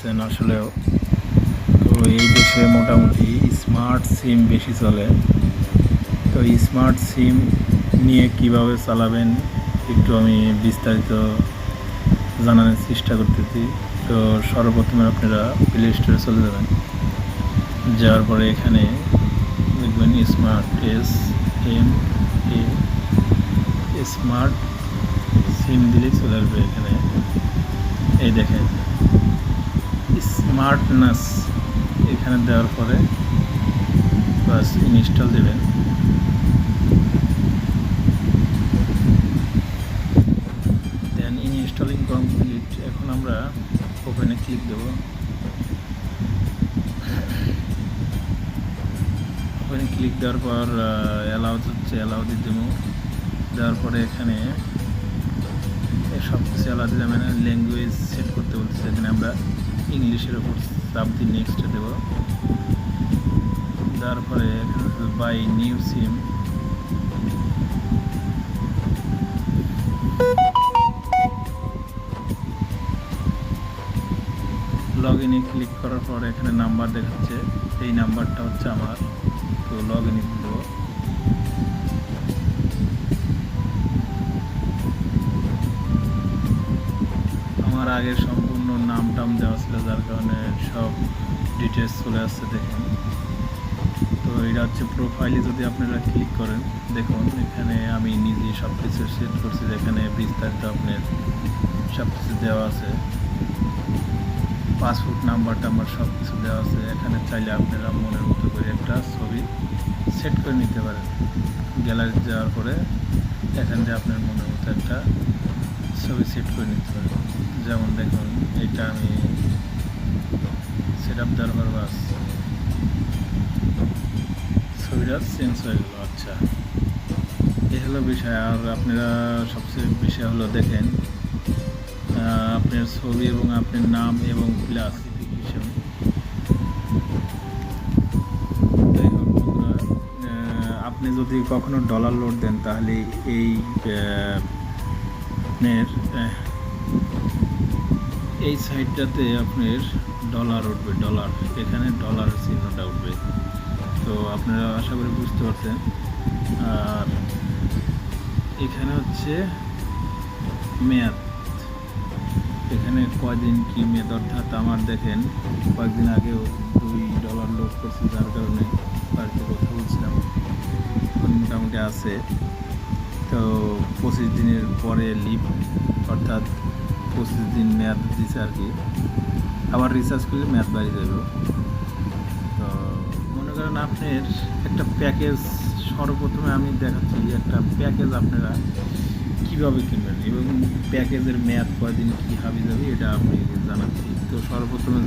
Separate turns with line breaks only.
পাচ্ছেন আসলেও। তো এই দেশে মোটামুটি স্মার্ট সিম বেশি চলে। তো স্মার্ট সিম নিয়ে কিভাবে চালাবেন একটু আমি বিস্তারিত জানানোর চেষ্টা করতেছি। তো সর্বপ্রথমে আপনারা প্লে স্টোরে চলে যাবেন, যাওয়ার পরে এখানে দেখবেন স্মার্ট স্মার্ট সিম দিলেই চলে আসবে। এখানে এই দেখেন স্মার্টনেস, এখানে দেওয়ার পরে বাস ইনস্টল দেবেন। দেন ইনস্টলিং কমপ্লিট। এখন আমরা ওপেনে ক্লিক দেব। ওপেনে ক্লিক দেওয়ার পর অ্যালাউ হচ্ছে, অ্যালাউ দিয়ে দেবো। দেওয়ার পরে এখানে সব কিছু অ্যালাউ দিলাম। ল্যাঙ্গুয়েজ সেট করতে বলতেছে, এখানে আমরা ইংলিশের উপর চাপ দিয়ে নেক্সটে দেবো। দেওয়ার পরে এখানে বাই নিউ সিম, লগ ইনে ক্লিক করার পর এখানে নাম্বার দেখাচ্ছে, এই নাম্বারটা হচ্ছে আমার। তো লগ ইনে দেবো। আমার আগের সম্পূর্ণ নাম টাম দেওয়া ছিল, যার কারণে সব ডিটেলস চলে আসছে দেখুন। তো এটা হচ্ছে প্রোফাইলে যদি আপনারা ক্লিক করেন, দেখুন এখানে আমি নিজে সব কিছু সেট করছি। এখানে বিস্তারিত আপনার সব কিছু দেওয়া আছে, পাসপোর্ট নাম্বার টাম্বার সব কিছু দেওয়া আছে। এখানে চাইলে আপনারা মনের মতো করে একটা ছবি সেট করে নিতে পারেন। গ্যালারি যাওয়ার পরে এখান থেকে আপনার মনের মতো একটা ছবি সেট করে নিতে পারেন। যেমন দেখুন এটা আমি সেট আপ দেওয়ার পর বাস ছবিটা চেঞ্জ হয়ে গেল। আচ্ছা, এই হলো বিষয়। আর আপনারা সবচেয়ে বিষয় হলো দেখেন আপনার ছবি এবং আপনার নাম এবং ক্লাসিফিকেশন। আপনি যদি কখনো ডলার লোড দেন তাহলে এই আপনার এই সাইডটাতে আপনার ডলার উঠবে, ডলার, এখানে ডলারের চিহ্নটা উঠবে। তো আপনারা আশা করি বুঝতে পারছেন। আর এখানে হচ্ছে মেয়াদ, এখানে কয়দিন কি মেয়াদ, অর্থাৎ আমার দেখেন কয়েকদিন আগেও $2 লোড করছি, যার কারণে বাড়িতে কথা বলছিলাম। এখন মোটামুটি আছে। তো 25 দিনের পরে লিভ, অর্থাৎ 25 দিন মেয়াদ দিচ্ছে আর কি। আবার রিচার্জ করলে মেয়াদ বাড়িয়ে যাবে। তো মনে করেন আপনার একটা প্যাকেজ, সর্বপ্রথমে আমি দেখাচ্ছি একটা প্যাকেজ আপনারা কীভাবে কিনবেন এবং প্যাকেজের মেয়াদ কয়দিন কী হাবি যাবে এটা আমি জানাচ্ছি। তো সর্বপ্রথমে